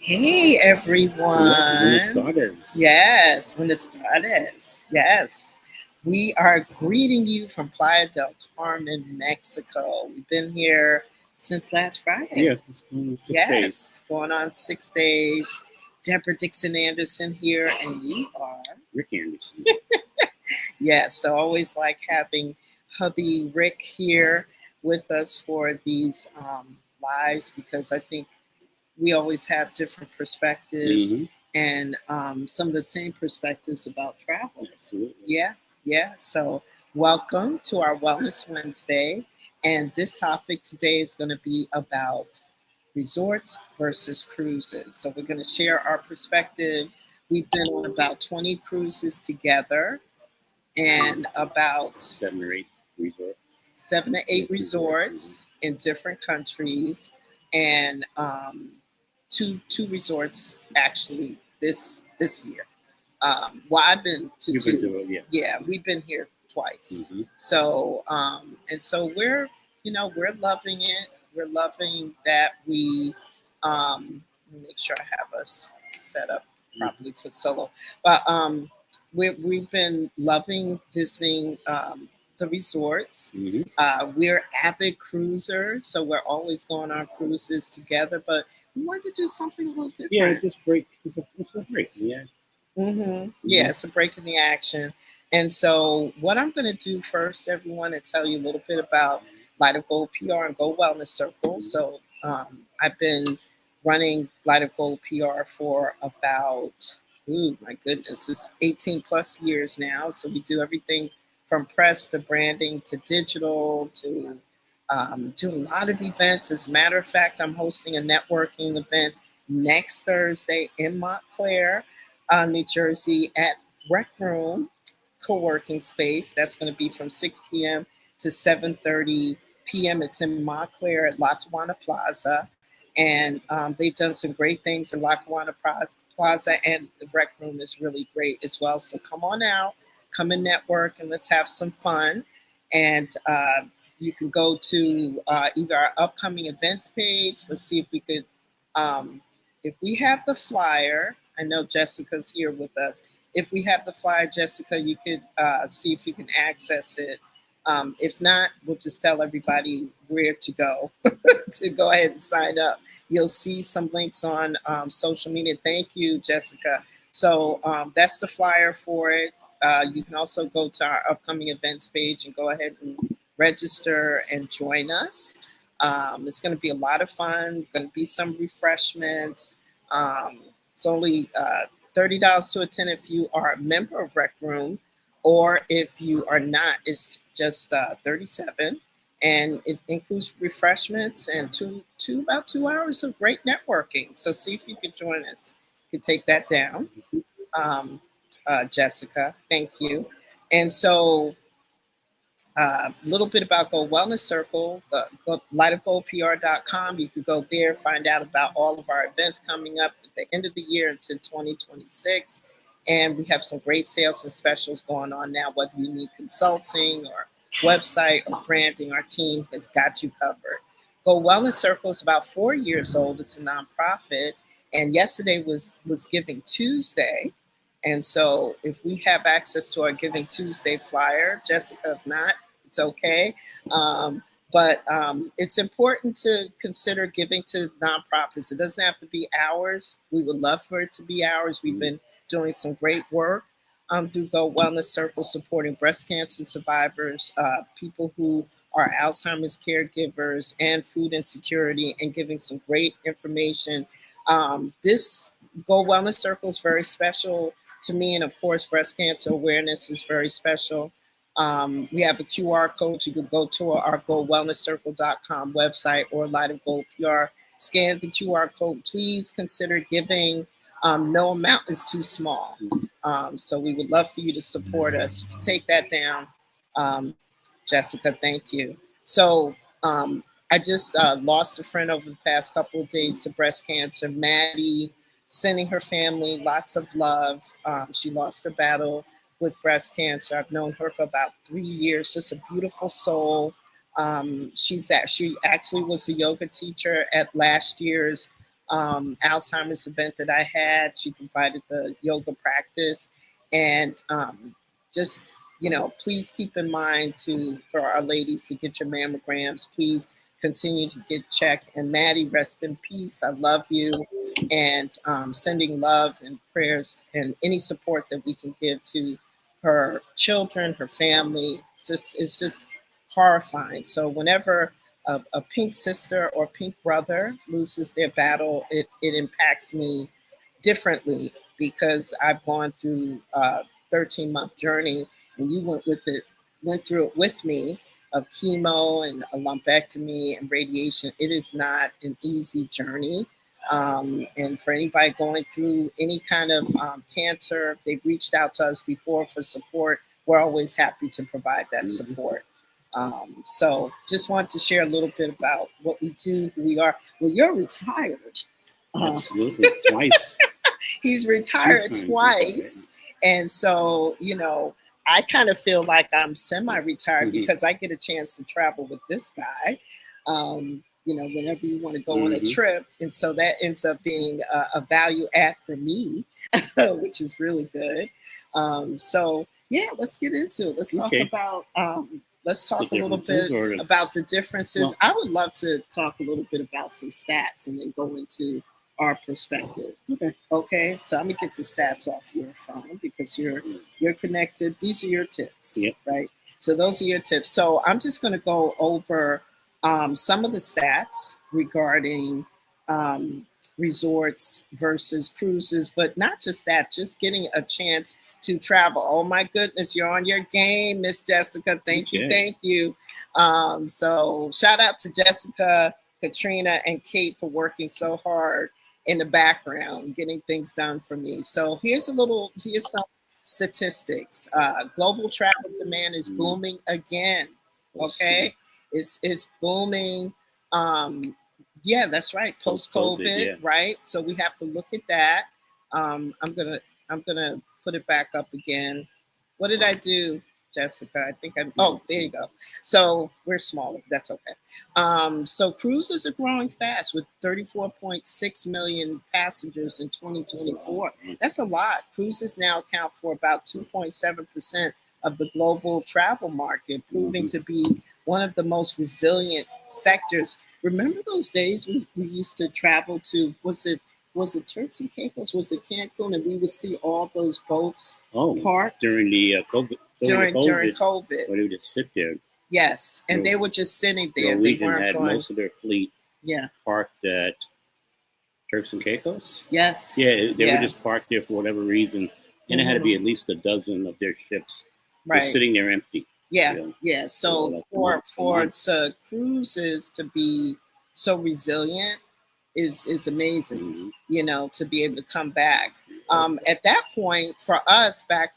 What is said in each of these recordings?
Hey Buenos everyone. tardes. Yes, buenas tardes. Yes. We are greeting you from Playa del Carmen, Mexico. We've been here since last Friday. Yeah, it's going 6 days. Yes, going on 6 days. Deborah Dixon-Anderson here, and you are. Rick Anderson. Yes, so always like having hubby Rick here with us for these lives because I think we always have different perspectives Mm-hmm. and some of the same perspectives about travel. Absolutely. Yeah, yeah. So, welcome to our Wellness Wednesday. And this topic today is going to be about resorts versus cruises. So, we're going to share our perspective. We've been on about 20 cruises together and about 7 or 8 resorts. 7 to 8 resorts in different countries, and two resorts actually this year. Well, I've been to You've been two. to it, yeah. Yeah, we've been here twice. Mm-hmm. So and so we're loving it. We're loving that we let me make sure I have us set up properly for solo. But we've been loving visiting the resorts. Mm-hmm. We're avid cruisers, so we're always going on cruises together. But we wanted to do something a little Yeah, different. it's just break. It's a break. Yeah. Yeah, Mm-hmm. it's a break in the action. And so, what I'm going to do first, everyone, is tell you a little bit about Light of Gold PR and Gold Wellness Circle. So, I've been running Light of Gold PR for about, ooh, my goodness, it's 18 plus years now. So, we do everything from press to branding to digital to do a lot of events. As a matter of fact, I'm hosting a networking event next Thursday in Montclair, New Jersey at Rec Room co-working space. That's going to be from 6 p.m. to 7:30 p.m. It's in Montclair at Lackawanna Plaza. And they've done some great things in Lackawanna Plaza, and the Rec Room is really great as well. So come on out, come and network, and let's have some fun. And you can go to either our upcoming events page. Let's see if we could um, if we have the flyer. I know Jessica's here with us. If we have the flyer, Jessica, you could see if you can access it. If not, we'll just tell everybody where to go to go ahead and sign up. You'll see some links on social media. Thank you, Jessica. So that's the flyer for it. You can also go to our upcoming events page and go ahead and register and join us. It's going to be a lot of fun. Going to be some refreshments. Um, it's only $30 to attend if you are a member of Rec Room, or if you are not, it's just 37, and it includes refreshments and about 2 hours of great networking. So see if you could join us. You can take that down, um, Jessica. Thank you. And so a little bit about Gold Wellness Circle, lightofgoldpr.com. You can go there, find out about all of our events coming up at the end of the year into 2026. And we have some great sales and specials going on now, whether you need consulting or website or branding, our team has got you covered. Gold Wellness Circle is about 4 years old. It's a nonprofit. And yesterday was Giving Tuesday. And so if we have access to our Giving Tuesday flyer, Jessica, if not, it's okay. Um, but it's important to consider giving to nonprofits. It doesn't have to be ours. We would love for it to be ours. We've been doing some great work through Go Wellness Circle, supporting breast cancer survivors, people who are Alzheimer's caregivers, and food insecurity, and giving some great information. This Go Wellness Circle is very special to me, and of course, breast cancer awareness is very special. We have a QR code. You could go to our goldwellnesscircle.com website or Light of Gold PR. Scan the QR code. Please consider giving. No amount is too small. So we would love for you to support us. Take that down, um, Jessica. Thank you. So I just lost a friend over the past couple of days to breast cancer. Maddie, sending her family lots of love. She lost her battle with breast cancer. I've known her for about 3 years. Just a beautiful soul. She actually was a yoga teacher at last year's Alzheimer's event that I had. She provided the yoga practice, and just please keep in mind to for our ladies to get your mammograms. Please continue to get checked. And Maddie, rest in peace. I love you, and sending love and prayers and any support that we can give to her children, her family. It's just horrifying. So whenever a pink sister or pink brother loses their battle, it impacts me differently because I've gone through a 13-month journey, and you went through it with me of chemo and a lumpectomy and radiation. It is not an easy journey. And for anybody going through any kind of cancer, they've reached out to us before for support. We're always happy to provide that support. So just want to share a little bit about what we do, who we are. Well, you're retired. Absolutely, twice. He's retired twice. And so, I kind of feel like I'm semi-retired because I get a chance to travel with this guy, whenever you want to go on a trip. And so that ends up being a value add for me, which is really good. So yeah, let's get into it. Let's talk about let's talk a little bit about the differences. Well, I would love to talk a little bit about some stats and then go into our perspective. Okay. So I'm gonna get the stats off your phone because you're connected. These are your tips, right? So those are your tips. So I'm just gonna go over some of the stats regarding resorts versus cruises, but not just that, just getting a chance to travel. Oh my goodness, you're on your game, Miss Jessica. Thank you. So shout out to Jessica, Katrina, and Kate for working so hard in the background, getting things done for me. So here's some statistics. Global travel demand is booming again. Okay, it's booming. Yeah, that's right. Post-COVID, right? So we have to look at that. I'm gonna put it back up again. What did I do, Jessica? I think there you go. So we're smaller. That's okay. So cruises are growing fast with 34.6 million passengers in 2024. That's a lot. Cruises now account for about 2.7% of the global travel market, proving to be one of the most resilient sectors. Remember those days we used to travel to, was it Turks and Caicos? Was it Cancun? And we would see all those boats parked during the COVID. During COVID. Where they would just sit there. Yes, and they were just sitting there. Norwegian had most of their fleet parked at Turks and Caicos. Yes. Yeah, they were just parked there for whatever reason. And it had to be at least a dozen of their ships just sitting there empty. Yeah. So for the cruises to be so resilient is amazing, to be able to come back. At that point, for us, back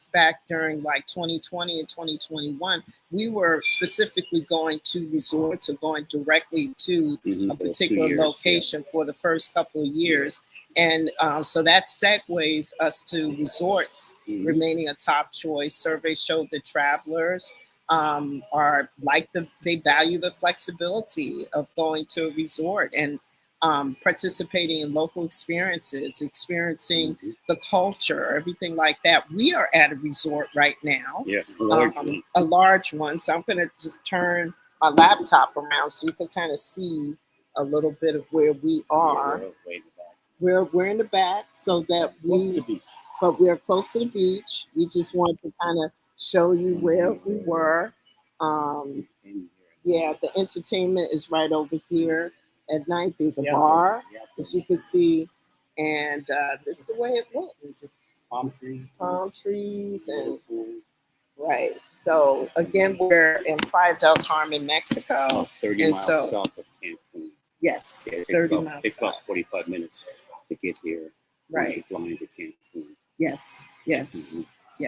during like 2020 and 2021, we were specifically going to resorts or going directly to a particular location for the first couple of years. And so that segues us to resorts remaining a top choice. Surveys showed that travelers are they value the flexibility of going to a resort and participating in local experiences, experiencing the culture, everything like that. We are at a resort right now, a large one. So I'm going to just turn my laptop around so you can kind of see a little bit of where we are. We're in the back so that but we're close to the beach. We just wanted to kind of show you where we were. The entertainment is right over here. At night, there's a bar, as you can see, and this is the way it looks. Palm trees, and right. So again, we're in Playa del Carmen, Mexico. 30 miles south of Cancun. Yes, 30 miles. It takes about 45 minutes to get here. Right. Flying to Cancun. Yes.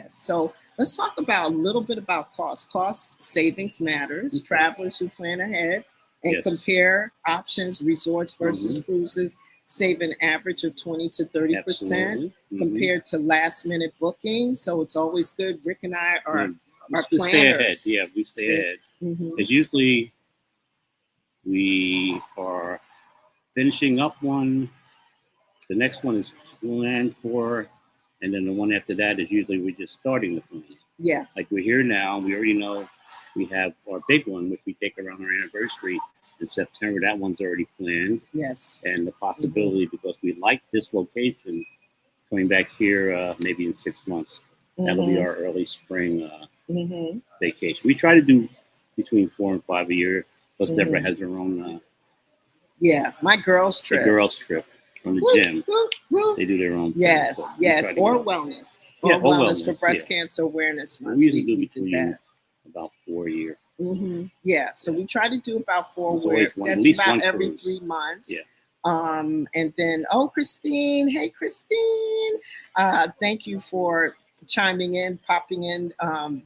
So let's talk about a little bit about cost. Cost savings matters. Travelers who plan ahead and compare options, resorts versus cruises, save an average of 20 to 30% compared to last minute bookings. So it's always good. Rick and I are planners. Stay ahead. Yeah, we stay ahead. Because usually we are finishing up one The next one is planned for, and then the one after that is usually we're just starting the plan. Yeah. Like we're here now, we already know we have our big one, which we take around our anniversary in September. That one's already planned. Yes. And the possibility, because we like this location, coming back here maybe in 6 months. That'll be our early spring vacation. We try to do between 4 and 5 a year. Plus, Deborah has her own. My girls' trip. The girls' trip from the gym. They do their own. Yes, thing, so yes, or wellness. Or wellness for Breast Cancer Awareness Month. We usually do between about 4 a year. Yeah, so we try to do about 4. That's about every 3 months. Yeah. And then, Christine. Hey, Christine. Thank you for chiming in, popping in.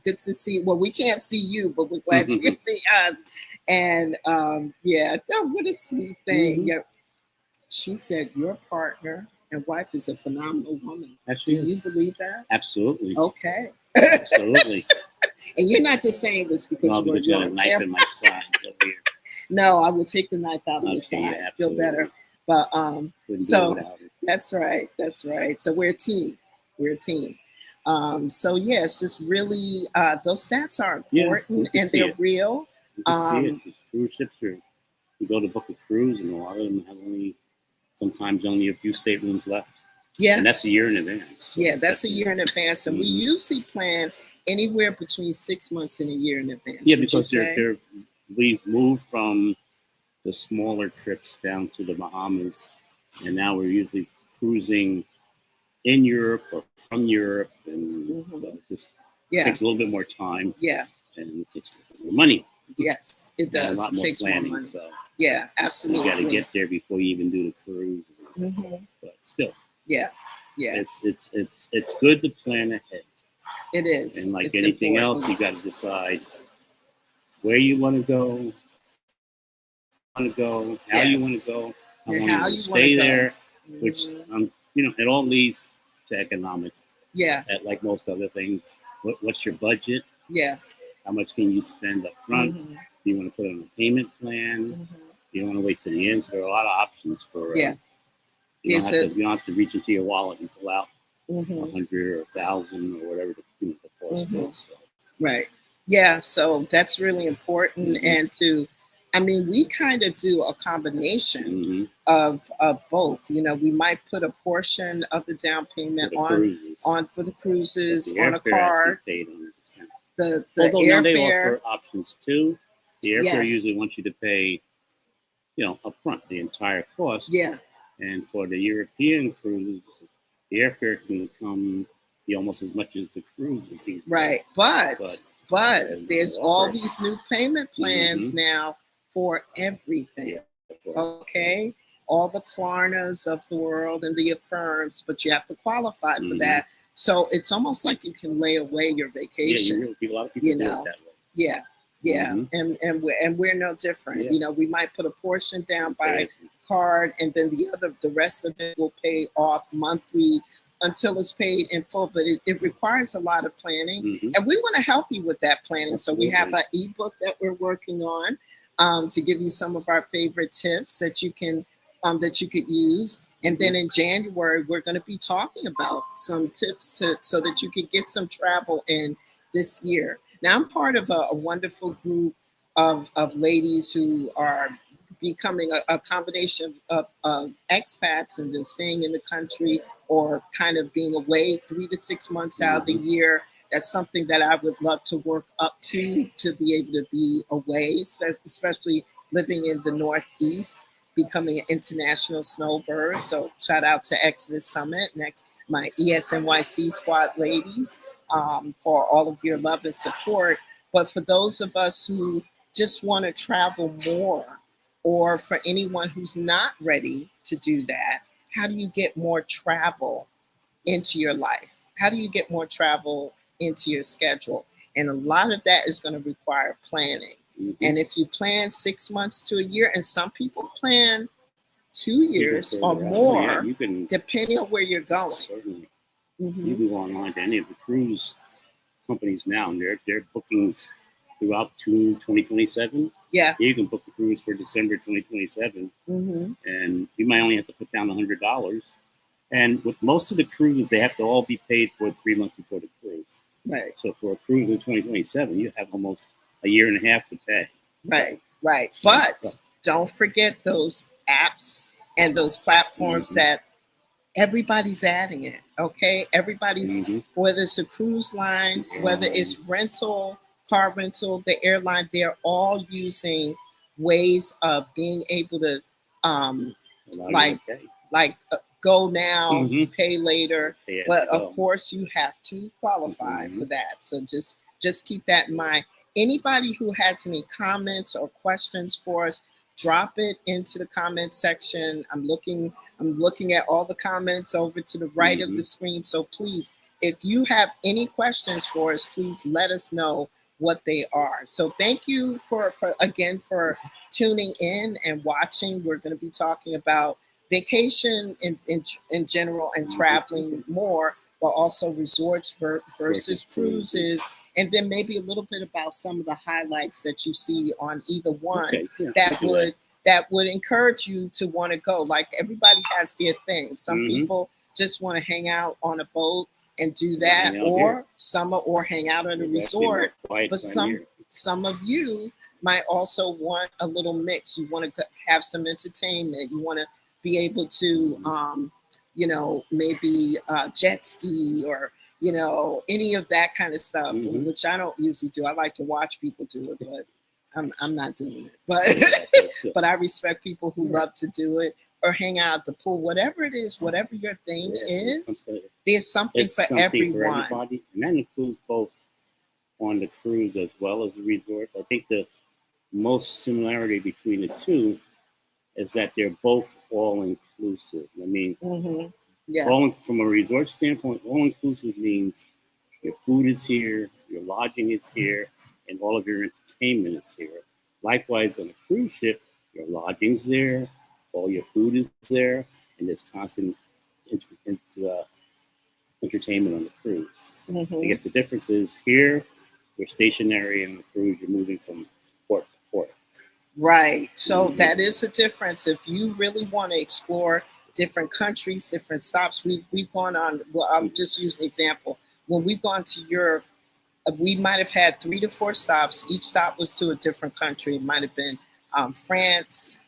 Good to see. Well, we can't see you, but we're glad you can see us. And what a sweet thing. Yeah. She said your partner and wife is a phenomenal woman. Do you believe that? Absolutely. Okay. Absolutely. And you're not just saying this because you got a knife in my side over here. No, I will take the knife out of your side. Yeah, feel better. But so that's right. That's right. So we're a team. So it's just really those stats are important and they're real. You can see it. Cruise ships you go to book a cruise and a lot of them have sometimes only a few staterooms left. Yeah. And that's a year in advance. So that's a year in advance. And we usually plan anywhere between 6 months and a year in advance. Yeah, because we've moved from the smaller trips down to the Bahamas, and now we're usually cruising in Europe or from Europe, and it just takes a little bit more time. Yeah. And it takes more money. Yes, it does. And a lot more planning. More money. So yeah, absolutely. You got to get there before you even do the cruise. But still. Yeah. It's good to plan ahead. It is. And like anything else, you got to decide where you want to go, how you want to go, how you stay there, which it all leads to economics. Yeah. Like most other things, what's your budget? Yeah. How much can you spend up front? Do you want to put on a payment plan? You don't want to wait till the end. So there are a lot of options for. You don't have to reach into your wallet and pull out $100 or $1,000 or whatever the cost is. So. Right. Yeah. So that's really important. And we kind of do a combination of both. We might put a portion of the down payment on for the cruises on a card. The airfare. They offer options too. The airfare usually wants you to pay, up front the entire cost. Yeah. And for the European cruises, the airfare can be almost as much as the cruises. Right. But there's all these new payment plans now for everything. Okay. All the Klarnas of the world and the Affirms, but you have to qualify for that. So it's almost like you can lay away your vacation. Yeah, a lot of people do it that way. Yeah. Yeah. And we're no different. Yeah. We might put a portion down by card, and then the rest of it will pay off monthly until it's paid in full. But it requires a lot of planning, and we want to help you with that planning. Absolutely. So we have an ebook that we're working on to give you some of our favorite tips that you can that you could use. And then in January, we're going to be talking about some tips so that you can get some travel in this year. Now, I'm part of a wonderful group of ladies who are becoming a combination of expats and then staying in the country or kind of being away 3 to 6 months out of the year. That's something that I would love to work up to be able to be away, especially living in the Northeast, becoming an international snowbird. So shout out to Exodus Summit, my ESNYC squad ladies, for all of your love and support. But for those of us who just want to travel more, or for anyone who's not ready to do that, how do you get more travel into your life? How do you get more travel into your schedule? And a lot of that is going to require planning. And if you plan 6 months to a year, and some people plan 2 years or more, depending on where you're going. Certainly. You can go online to any of the cruise companies now, and their bookings throughout 2027. Yeah. You can book the cruise for December 2027. And you might only have to put down $100. And with most of the cruises, they have to all be paid for 3 months before the cruise. Right. So for a cruise in 2027, you have almost a year and a half to pay. Right. Right. But don't forget those apps and those platforms that everybody's adding it. Okay. Everybody's, whether it's a cruise line, whether it's rental, car rental, the airline, they're all using ways of being able to, go now, pay later. But of course, you have to qualify for that. So just keep that in mind. Anybody who has any comments or questions for us, drop it into the comment section. I'm looking at all the comments over to the right of the screen. So please, if you have any questions for us, please let us know what they are. So thank you for tuning in and watching. We're going to be talking about vacation in general and traveling more, but also resorts versus cruises. And then maybe a little bit about some of the highlights that you see on either one that would encourage you to want to go. Like everybody has their thing. Some people just want to hang out on a boat and do that, or hang out at a resort. But some of you might also want a little mix. You want to have some entertainment. You want to be able to, maybe jet ski or any of that kind of stuff, which I don't usually do. I like to watch people do it, but I'm not doing it. But but I respect people who love to do it or hang out at the pool. Whatever it is, whatever your thing is, there's something for everyone. And that includes both on the cruise as well as the resort. I think the most similarity between the two is that they're both all inclusive. I mean, from a resort standpoint, all inclusive means your food is here, your lodging is here, and all of your entertainment is here. Likewise, on a cruise ship, your lodging's there, all your food is there, and there's constant entertainment on the cruise. I guess the difference is here, you're stationary, and on the cruise, you're moving from port to port. Right. So that is a difference. If you really want to explore different countries, different stops, we've gone on. Well, I'll just use an example. When we've gone to Europe, we might have had 3 to 4 stops. Each stop was to a different country. It might have been France,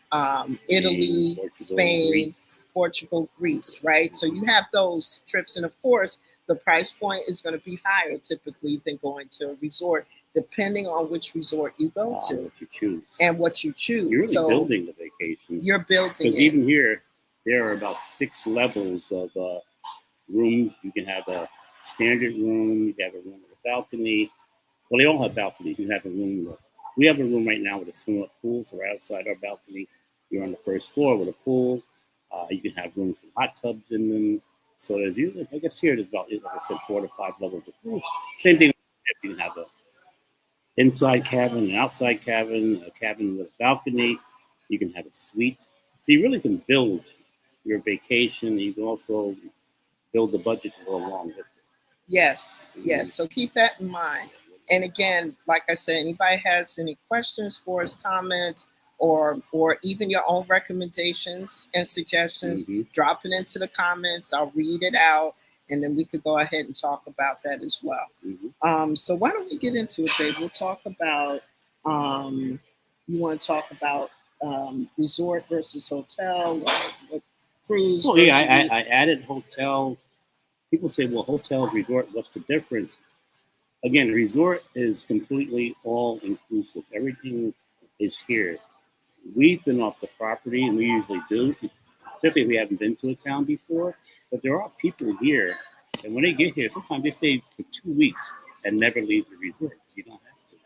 Italy, Spain, Portugal, Greece, right? So you have those trips. And of course, the price point is going to be higher typically than going to a resort, depending on which resort you go to. What you choose. And what you choose. You're really building the vacation. You're building it. Because even here, there are about 6 levels of rooms. You can have a standard room. You can have a room with a balcony. Well, they all have balconies. You have a room. We have a room right now with a swim-up pool. So right outside our balcony, you're on the first floor with a pool. You can have rooms with hot tubs in them. So there's usually, I guess here there's about, like I said, 4 to 5 levels of pool. Same thing. You can have a inside cabin, an outside cabin, a cabin with a balcony. You can have a suite. So you really can build your vacation. You can also build the budget to go along with it. Yes, yes. So keep that in mind. And again, like I said, anybody has any questions for us, comments, or even your own recommendations and suggestions, drop it into the comments. I'll read it out, and then we could go ahead and talk about that as well. So why don't we get into it, babe? We'll talk about, you want to talk about resort versus hotel, or cruise? Well, yeah, I added hotel. People say, well, hotel, resort, what's the difference? Again, resort is completely all inclusive. Everything is here. We've been off the property, and we usually do, particularly if we haven't been to a town before. But there are people here, and when they get here, sometimes they stay for 2 weeks and never leave the resort. You don't have to.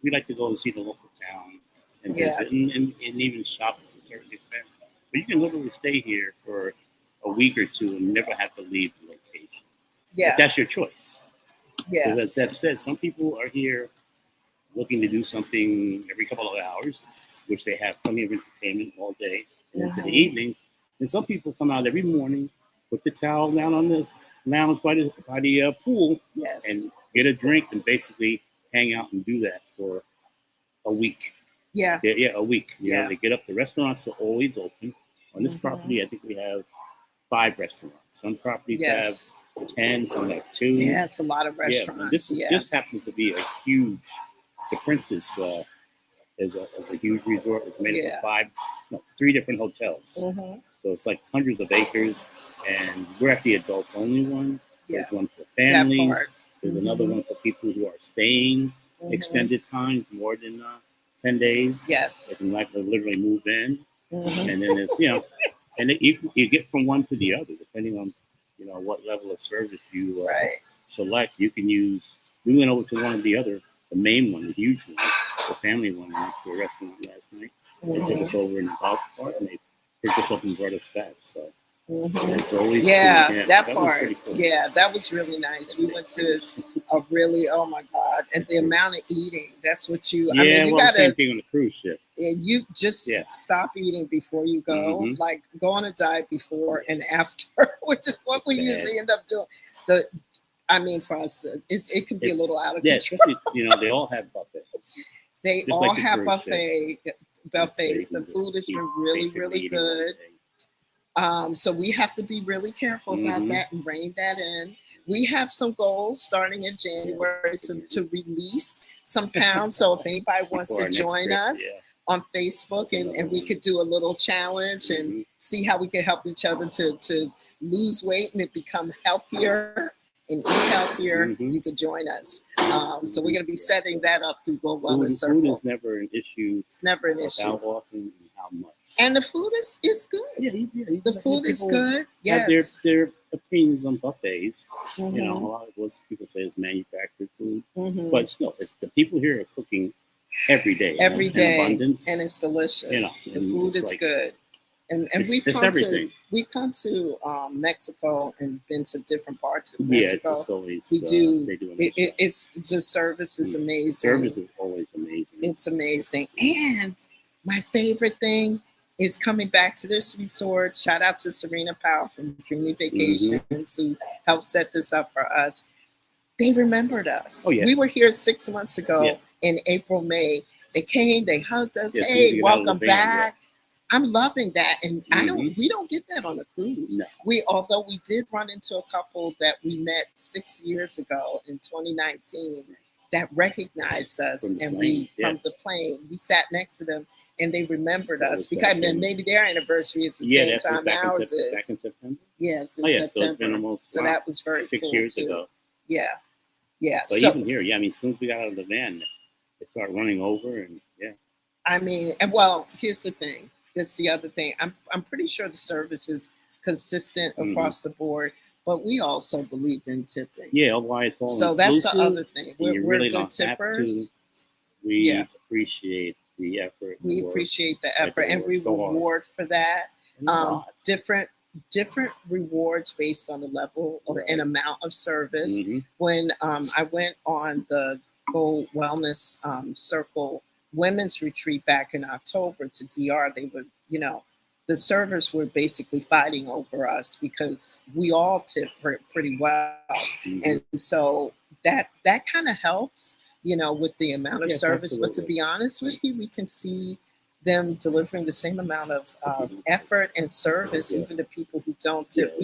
We like to go and see the local town and visit and even shop to a certain extent. But you can literally stay here for a week or 2 and never have to leave the location. Yeah. But that's your choice. Yeah. So as I've said, some people are here looking to do something every couple of hours, which they have plenty of entertainment all day and into the evening. And some people come out every morning, put the towel down on the lounge by the pool, and get a drink and basically hang out and do that for a week. Yeah, a week. You know, they get up. The restaurants are always open. On this property, I think we have 5 restaurants. Some properties Yes. have 10, some have 2. Yes, a lot of Yeah, and restaurants. this happens to be a huge. The Princess is a huge resort. It's made up of 3 different hotels. Mm-hmm. So it's like hundreds of acres, and we're at the adults only one. Yeah. There's one for families. There's Mm-hmm. another one for people who are staying Mm-hmm. extended times, more than 10 days. Yes. They can like literally move in, Mm-hmm. and then it's and you get from one to the other depending on what level of service you select. You can use. We went over to one of the main one, the huge one, the family one, and went to a restaurant last night. Mm-hmm. They took us over in the golf cart and they picked us up and brought us back. So Mm-hmm. it's always that part. Cool. Yeah, that was really nice. We went to a really, oh my God, and the amount of eating. That's what you. Yeah, I mean, you gotta. Same thing on the cruise ship. You just stop eating before you go. Mm-hmm. Like go on a diet before and after, which is what we usually end up doing. I mean, for us, it can be a little out of control. They all have buffets. They just all like have buffets. The food has been really, really good. So we have to be really careful about that and rein that in. We have some goals starting in January to release some pounds. So if anybody wants to join us on Facebook and we could do a little challenge and see how we can help each other to lose weight and become healthier and eat healthier, you could join us. So we're going to be setting that up through Go Wellness Circle. Food is never an issue. It's never an issue. How often and how much. And the food is good. Yeah, the food is good. Yes. Have their opinions on buffets. A lot of those people say it's manufactured food, but still, it's the people here are cooking every day. Every day, in abundance, and it's delicious. The food is good. And we've come to Mexico and been to different parts of Mexico. It's always, we do. It's the service is amazing. The service is always amazing. It's amazing. And my favorite thing is coming back to this resort. Shout out to Serena Powell from Dreamy Vacations who helped set this up for us. They remembered us. Oh, yeah. We were here 6 months ago in April, May. They came, they hugged us. Hey, welcome back. I'm loving that, and we don't get that on a cruise. No. Although we did run into a couple that we met 6 years ago in 2019 that recognized us, from the plane, we sat next to them, and they remembered us because maybe their anniversary is the same time ours is. Back in September. Yes, in September. So that was very 6 cool years too. ago. Yeah. But even here, as soon as we got out of the van, they start running over, and I mean, here's the thing. That's the other thing. I'm pretty sure the service is consistent across the board, but we also believe in tipping. Yeah, otherwise, so that's the other thing. We're really good tippers. We appreciate the effort. We appreciate the effort, and we reward for that. Different rewards based on the level and amount of service. When I went on the Go Wellness Circle women's retreat back in October to DR, they were, the servers were basically fighting over us because we all tip pretty well. And so that kind of helps, with the amount of service. Absolutely. But to be honest with you, we can see them delivering the same amount of effort and service, even to people who don't tip.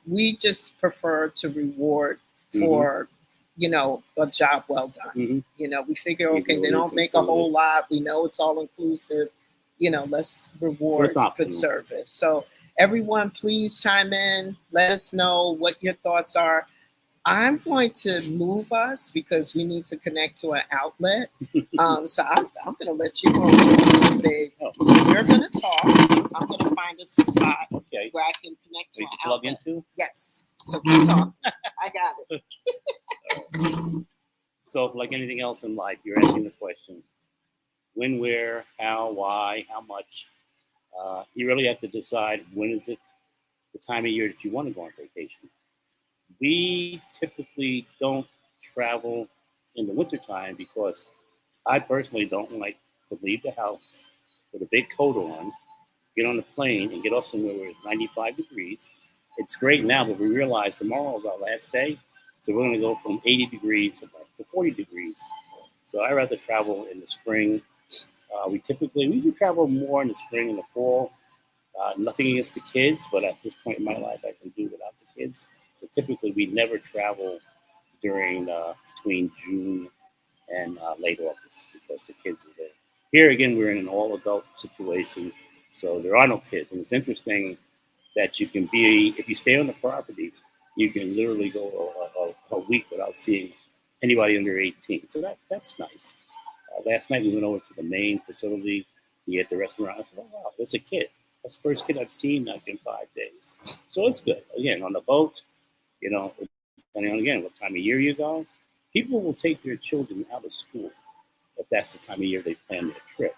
We just prefer to reward for a job well done. We figure, okay, they don't make a whole lot. We know it's all inclusive. Let's reward good service. So everyone, please chime in. Let us know what your thoughts are. I'm going to move us because we need to connect to an outlet. So I'm going to let you go, babe. So we're going to talk. I'm going to find us a spot where I can connect to an outlet. Plug into? Yes. So keep talking. I got it. So, like anything else in life, you're asking the question: when, where, how, why, how much. You really have to decide when is it the time of year that you want to go on vacation. We typically don't travel in the wintertime because I personally don't like to leave the house with a big coat on, get on the plane, and get off somewhere where it's 95 degrees. It's great now, but we realize tomorrow is our last day. So we're going to go from 80 degrees to 40 degrees. So I rather travel in the spring. We usually travel more in the spring and the fall. Nothing against the kids, but at this point in my life, I can do without the kids. But typically, we never travel during between June and late August because the kids are there. Here again, we're in an all-adult situation, so there are no kids, and it's interesting that you can be if you stay on the property, you can literally go a week without seeing anybody under 18. So that's nice. Last night we went over to the main facility, we at the restaurant. I said, "Oh wow, there's a kid. That's the first kid I've seen like in 5 days." So it's good. Again, on the boat, depending on again what time of year you go, people will take their children out of school if that's the time of year they plan their trip.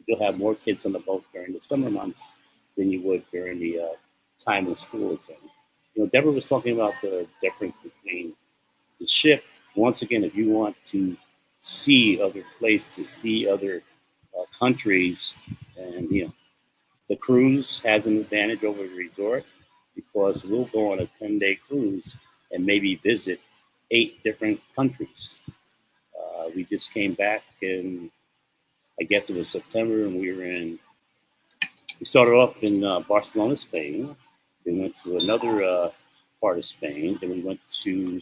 You'll have more kids on the boat during the summer months than you would during the time when school is in. Deborah was talking about the difference between the ship. Once again, if you want to see other places, see other countries, and the cruise has an advantage over the resort because we'll go on a 10-day cruise and maybe visit 8 different countries. We just came back in, I guess it was September, and we started off in Barcelona, Spain. We went to another part of Spain. Then we went to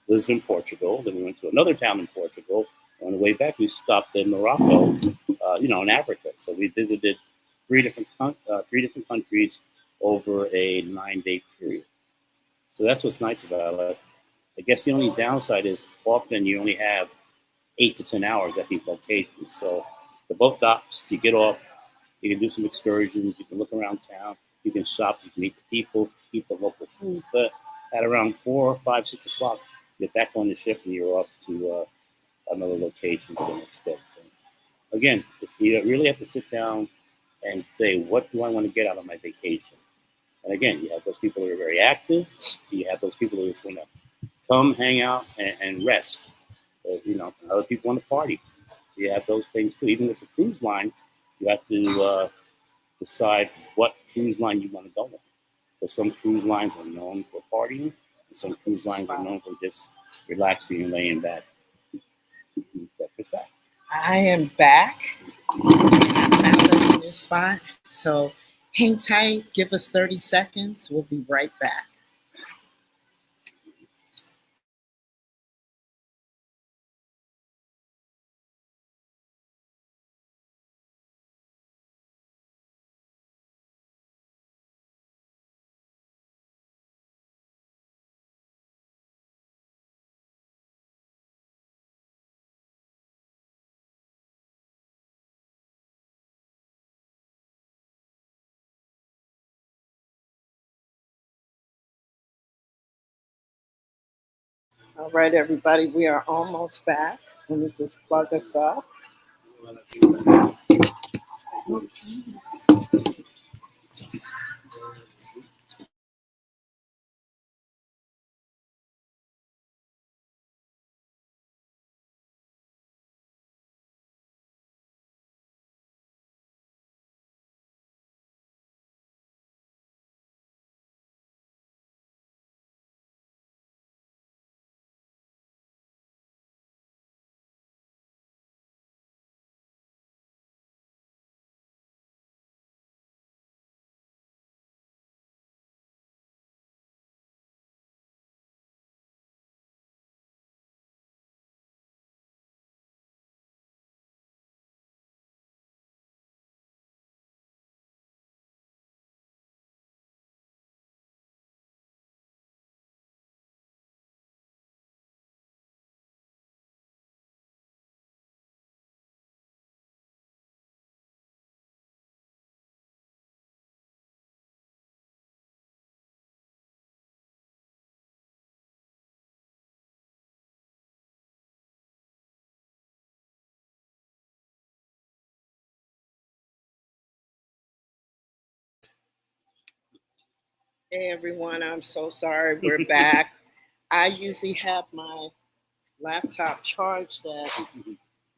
Lisbon, Portugal. Then we went to another town in Portugal. On the way back, we stopped in Morocco, in Africa. So we visited three different countries over a 9-day period. So that's what's nice about it. I guess the only downside is often you only have 8 to 10 hours at these locations. So the boat docks, you get off, you can do some excursions, you can look around town, you can shop, you can meet the people, eat the local food. But at around 4, 5, 6 o'clock, you're back on the ship and you're off to another location for the next day. So again, you really have to sit down and say, what do I want to get out of my vacation? And again, you have those people that are very active. You have those people that just want to come, hang out, and rest. Other people want to party. So you have those things too. Even with the cruise lines, you have to decide what cruise line you want to go on. Because some cruise lines are known for partying, and some cruise lines are known for just relaxing and laying back. I am back. I found us a new spot. So hang tight. Give us 30 seconds. We'll be right back. All right, everybody. We are almost back. Let me just plug us up. Hey, everyone. I'm so sorry. We're back. I usually have my laptop charged at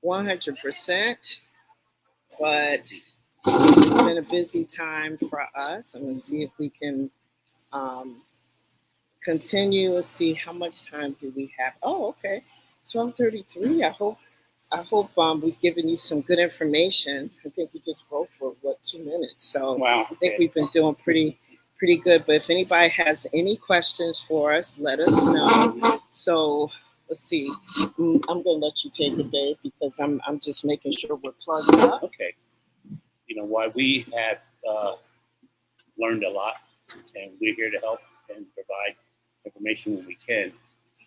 100%, but it's been a busy time for us. I'm going to see if we can um, continue. Let's see, how much time do we have? Oh, okay. It's 12:33. I hope I hope we've given you some good information. I think we just spoke for 2 minutes, so Wow. I think we've been doing pretty good. But if anybody has any questions for us, let us know. So let's see. I'm going to let you take it, Dave, because I'm just making sure we're plugged up. Okay. Why we have learned a lot, and we're here to help and provide information when we can.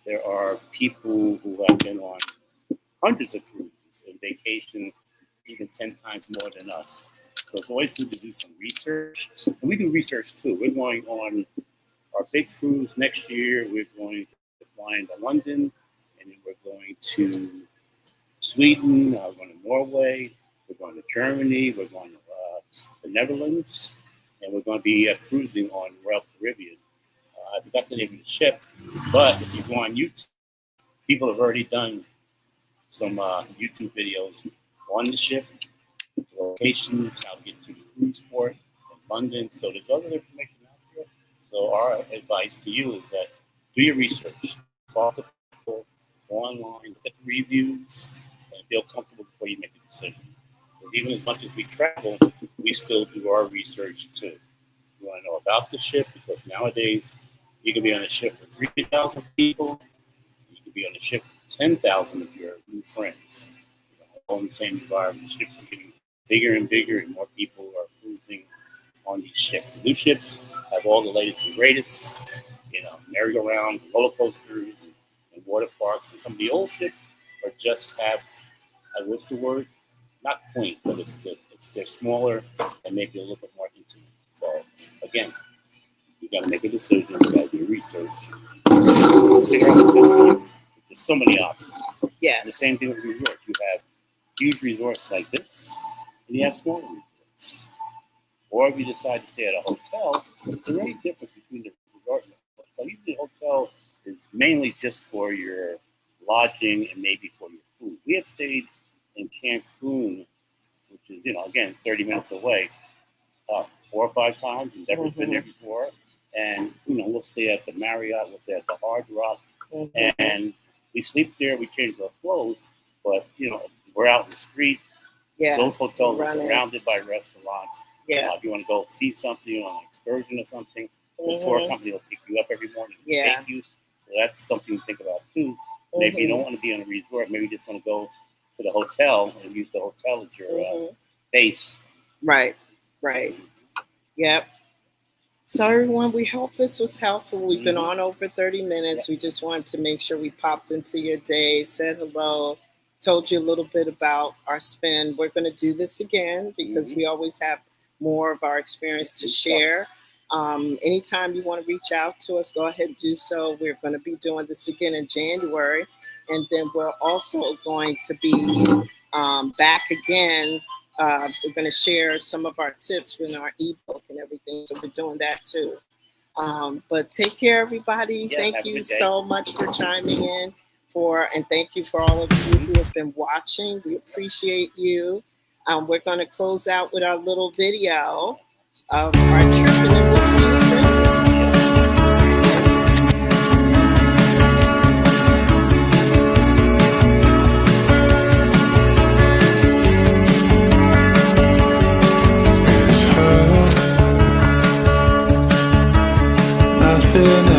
There are people who have been on hundreds of cruises and vacation even 10 times more than us. So it's always good to do some research. And we do research too. We're going on our big cruise next year. We're going to fly into London, and then we're going to Sweden, we're going to Norway, we're going to Germany, we're going to the Netherlands, and we're going to be cruising on Royal Caribbean. I forgot the name of the ship, but if you go on YouTube, people have already done some YouTube videos on the ship, locations, how to get to the cruise port in London. So there's other information out there. So our advice to you is that do your research, talk to people, go online, look at the reviews, and feel comfortable before you make a decision. Because even as much as we travel, we still do our research too. You want to know about the ship, because nowadays you can be on a ship with 3,000 people, you can be on a ship with 10,000 of your new friends, all in the same environment. The ships are getting bigger and bigger, and more people are cruising on these ships. The new ships have all the latest and greatest, merry-go-rounds, roller coasters, and water parks. And some of the old ships are just have, what's the word? Not quaint, but they're smaller and maybe a little bit more intimate. So again, you got to make a decision. You got to do research. Figure out what's good for you. There's so many options. Yes. And the same thing with resorts. You have huge resorts like this, and you have smaller resorts. Or if you decide to stay at a hotel, there's any difference between the resort and the hotel. Usually, the hotel is mainly just for your lodging and maybe for your food. We have stayed in Cancun, which is, again, 30 minutes away, 4 or 5 times. We've never been there before. And, we'll stay at the Marriott, we'll stay at the Hard Rock, and we sleep there, we change our clothes, but, we're out in the street. Yeah. Those hotels are surrounded by restaurants. Yeah. If you want to go see something on an excursion or something, the tour company will pick you up every morning and take you. So that's something to think about, too. Maybe you don't want to be on a resort. Maybe you just want to go to the hotel and use the hotel as your base. Right. Yep. So everyone, we hope this was helpful. We've been on over 30 minutes. We just wanted to make sure we popped into your day, said hello, told you a little bit about our spin. We're going to do this again because we always have more of our experience to share. Anytime you want to reach out to us, go ahead and do so. We're going to be doing this again in January. And then we're also going to be back again. We're going to share some of our tips in our ebook and everything. So we're doing that too. But take care, everybody. Thank you so much for chiming in. And thank you for all of you who have been watching. We appreciate you. We're going to close out with our little video of our trip, and then we'll see you soon. Nothing